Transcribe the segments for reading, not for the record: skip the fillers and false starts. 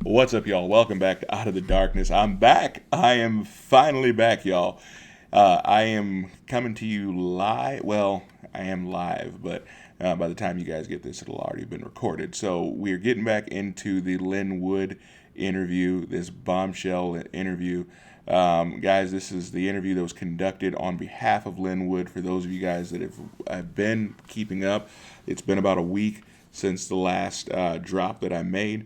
What's up, y'all? Welcome back to Out of the Darkness. I'm back. I am finally back, y'all. I am coming to you live. Well, I am live, but by the time you guys get this, it'll already been recorded. So we're getting back into the Lynn Wood interview, this bombshell interview. Guys, this is the interview that was conducted on behalf of Lynn Wood. For those of you guys that have been keeping up, it's been about a week since the last drop that I made.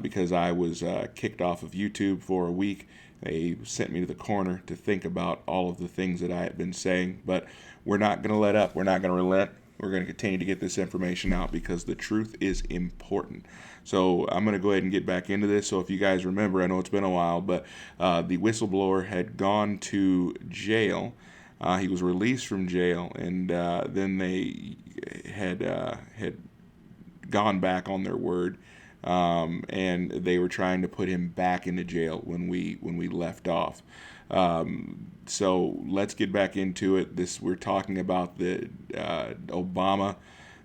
Because I was kicked off of YouTube for a week. They sent me to the corner to think about all of the things that I had been saying. But we're not going to let up. We're not going to relent. We're going to continue to get this information out because the truth is important. So I'm going to go ahead and get back into this. So if you guys remember, I know it's been a while, but the whistleblower had gone to jail. He was released from jail, and then they had gone back on their word, and they were trying to put him back into jail when we left off. So let's get back into it. We're talking about the Obama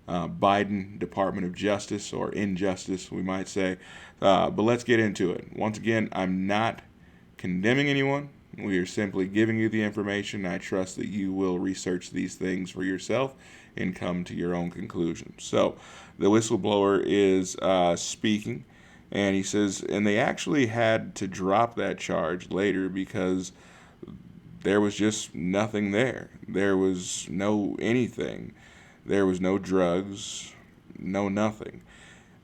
Biden Department of Justice, or injustice, we might say. But let's get into it. Once again, I'm not condemning anyone. We are simply giving you the information. I trust that you will research these things for yourself and come to your own conclusions. So, the whistleblower is speaking, and he says, and they actually had to drop that charge later because there was just nothing there. There was no anything. There was no drugs, no nothing.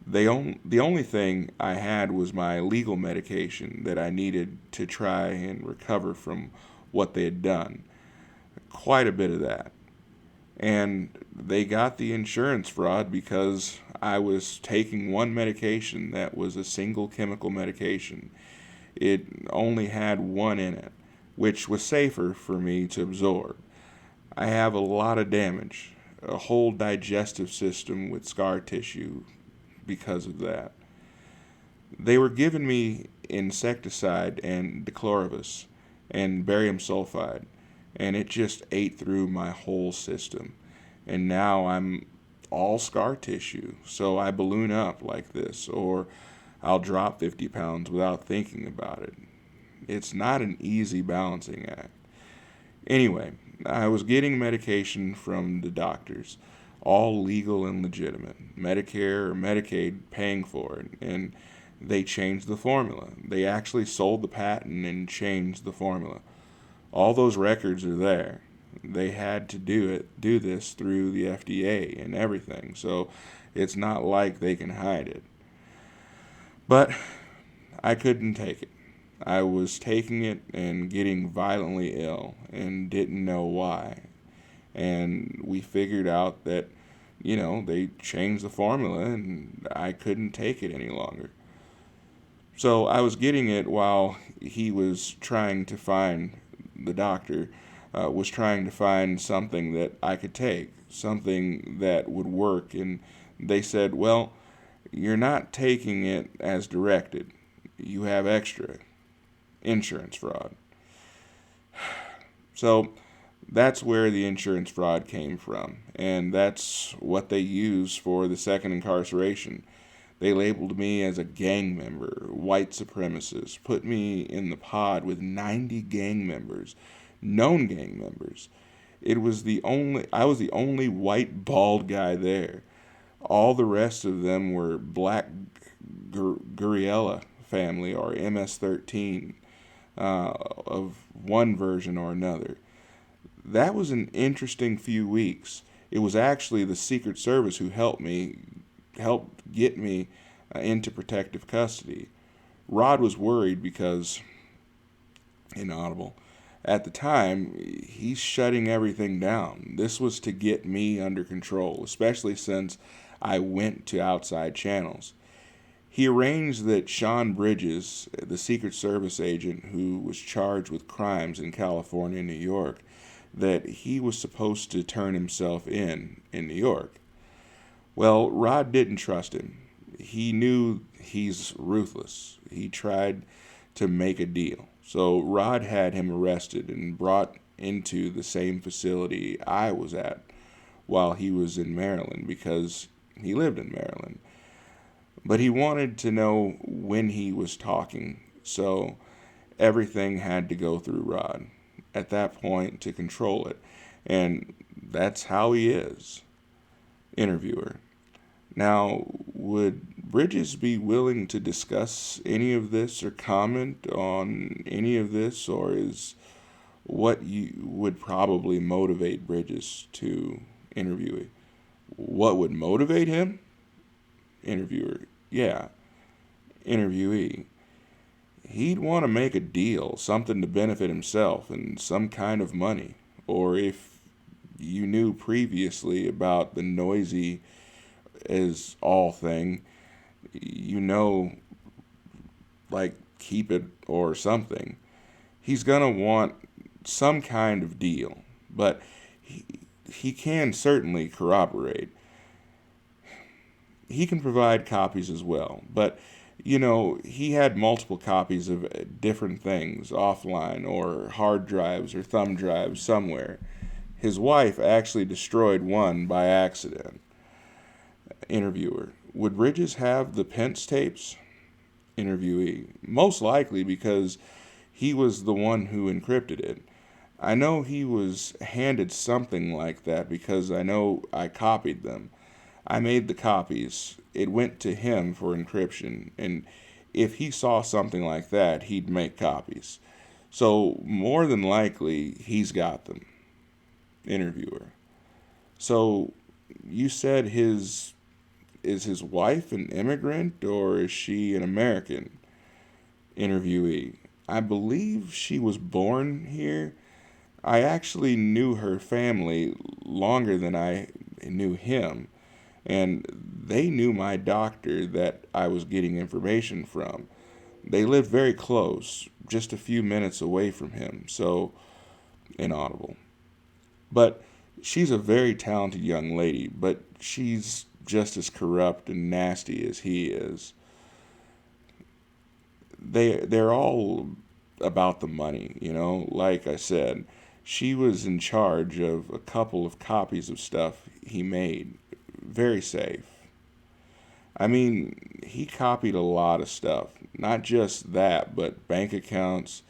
The only thing I had was my legal medication that I needed to try and recover from what they had done. Quite a bit of that. And they got the insurance fraud because I was taking one medication that was a single chemical medication. It only had one in it, which was safer for me to absorb. I have a lot of damage, a whole digestive system with scar tissue because of that. They were giving me insecticide and dichlorobus and barium sulfide, and it just ate through my whole system. And now I'm all scar tissue, so I balloon up like this, or I'll drop 50 pounds without thinking about it. It's not an easy balancing act. Anyway, I was getting medication from the doctors, all legal and legitimate, Medicare or Medicaid paying for it, and they changed the formula. They actually sold the patent and changed the formula. All those records are there. They had to do this through the FDA and everything, so it's not like they can hide it. But I couldn't take it. I was taking it and getting violently ill and didn't know why. And we figured out that, they changed the formula and I couldn't take it any longer. So I was getting it while he was trying to find, the doctor was trying to find something that I could take, something that would work. And they said, well, you're not taking it as directed. You have extra insurance fraud. So that's where the insurance fraud came from. And that's what they used for the second incarceration. They labeled me as a gang member, white supremacist, put me in the pod with 90 gang members, known gang members. I was the only white bald guy there. All the rest of them were black Guriella family, or MS-13, of one version or another. That was an interesting few weeks. It was actually the Secret Service who helped get me into protective custody. Rod was worried because, inaudible, at the time, he's shutting everything down. This was to get me under control, especially since I went to outside channels. He arranged that Sean Bridges, the Secret Service agent who was charged with crimes in California and New York, that he was supposed to turn himself in New York. Well, Rod didn't trust him. He knew he's ruthless. He tried to make a deal. So Rod had him arrested and brought into the same facility I was at while he was in Maryland, because he lived in Maryland. But he wanted to know when he was talking, so everything had to go through Rod at that point to control it. And that's how he is. Interviewer. Now, would Bridges be willing to discuss any of this or comment on any of this, or is what you would probably motivate Bridges to interview? What would motivate him? Interviewer. Yeah. Interviewee. He'd want to make a deal, something to benefit himself and some kind of money. Or if you knew previously about the noisy as all thing, you know, like keep it or something. He's going to want some kind of deal, but he can certainly corroborate. He can provide copies as well, but he had multiple copies of different things offline or hard drives or thumb drives somewhere. His wife actually destroyed one by accident. Interviewer. Would Bridges have the Pence tapes? Interviewee. Most likely because he was the one who encrypted it. I know he was handed something like that because I know I copied them. I made the copies. It went to him for encryption, and if he saw something like that, he'd make copies. So, more than likely, he's got them. Interviewer. So, you said is his wife an immigrant or is she an American? Interviewee. I believe she was born here. I actually knew her family longer than I knew him, and they knew my doctor that I was getting information from. They lived very close, just a few minutes away from him, so inaudible. But she's a very talented young lady, but she's just as corrupt and nasty as he is. They're all about the money, Like I said, she was in charge of a couple of copies of stuff he made. Very safe. I mean, he copied a lot of stuff. Not just that, but bank accounts.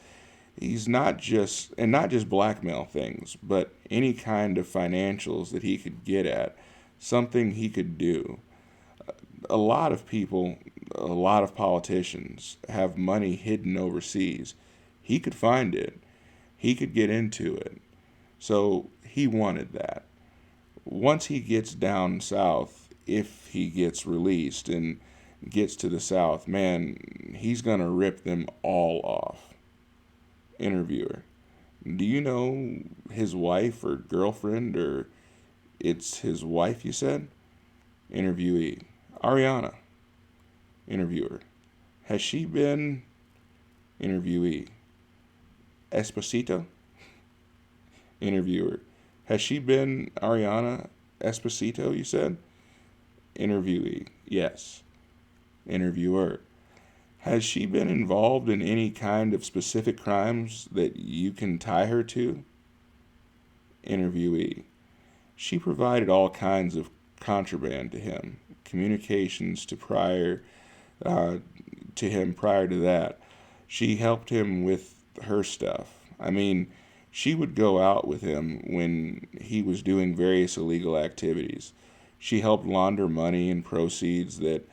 He's not just blackmail things, but any kind of financials that he could get at, something he could do. A lot of people, a lot of politicians have money hidden overseas. He could find it. He could get into it. So he wanted that. Once he gets down south, if he gets released and gets to the south, man, he's going to rip them all off. Interviewer. Do you know his wife or girlfriend, or it's his wife, you said? Interviewee. Ariana. Interviewer. Has she been? Interviewee. Esposito? Interviewer. Has she been Ariana Esposito, you said? Interviewee. Yes. Interviewer. Has she been involved in any kind of specific crimes that you can tie her to? Interviewee. She provided all kinds of contraband to him, communications to him prior to that. She helped him with her stuff. I mean, she would go out with him when he was doing various illegal activities. She helped launder money and proceeds that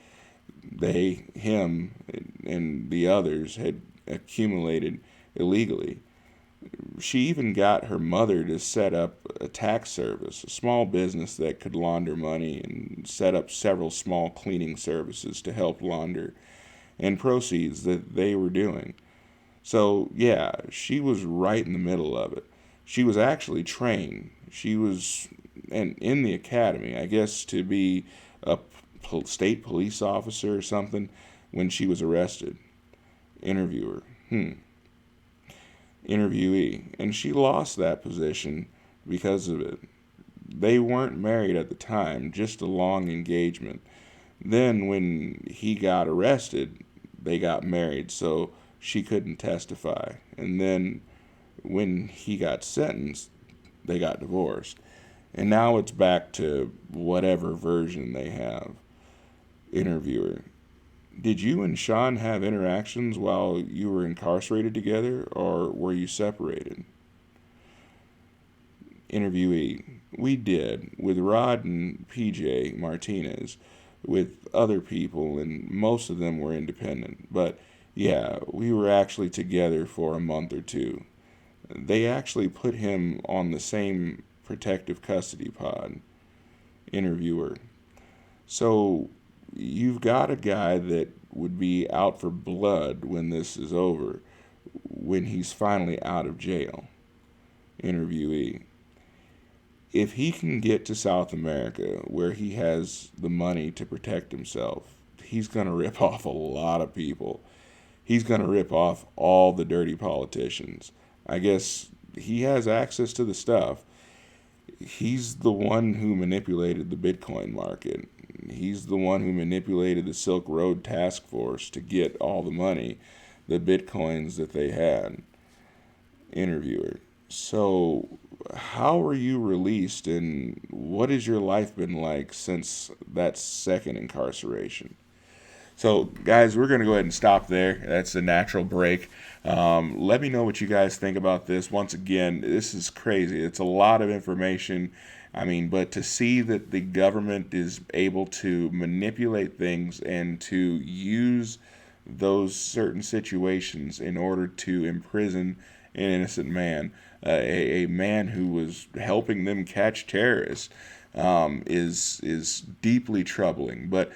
him, and the others had accumulated illegally. She even got her mother to set up a tax service, a small business that could launder money, and set up several small cleaning services to help launder and proceeds that they were doing. So, yeah, she was right in the middle of it. She was actually trained. She was in the academy, I guess, to be a state police officer or something when she was arrested. Interviewer. Interviewee. And she lost that position because of it. They weren't married at the time, just a long engagement. Then, when he got arrested, they got married, so she couldn't testify. And then, when he got sentenced, they got divorced. And now it's back to whatever version they have. Interviewer. Did you and Sean have interactions while you were incarcerated together, or were you separated? Interviewee: we did, with Rod and PJ Martinez, with other people, and most of them were independent. But yeah, we were actually together for a month or two. They actually put him on the same protective custody pod. Interviewer: so you've got a guy that would be out for blood when this is over, when he's finally out of jail. Interviewee: if he can get to South America where he has the money to protect himself, he's going to rip off a lot of people. He's going to rip off all the dirty politicians. I guess he has access to the stuff. He's the one who manipulated the Bitcoin market. He's the one who manipulated the Silk Road Task Force to get all the money, the Bitcoins that they had. Interviewer: so, how were you released, and what has your life been like since that second incarceration? So, guys, we're going to go ahead and stop there. That's a natural break. Let me know what you guys think about this. Once again, this is crazy. It's a lot of information. I mean, but to see that the government is able to manipulate things and to use those certain situations in order to imprison an innocent man, a man who was helping them catch terrorists, is deeply troubling. But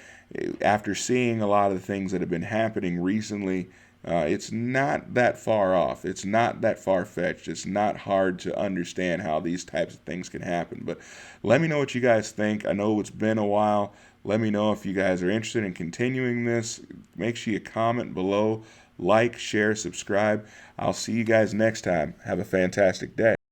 after seeing a lot of the things that have been happening recently, it's not that far off. It's not that far fetched. It's not hard to understand how these types of things can happen. But let me know what you guys think. I know it's been a while. Let me know if you guys are interested in continuing this. Make sure you comment below, like, share, subscribe. I'll see you guys next time. Have a fantastic day.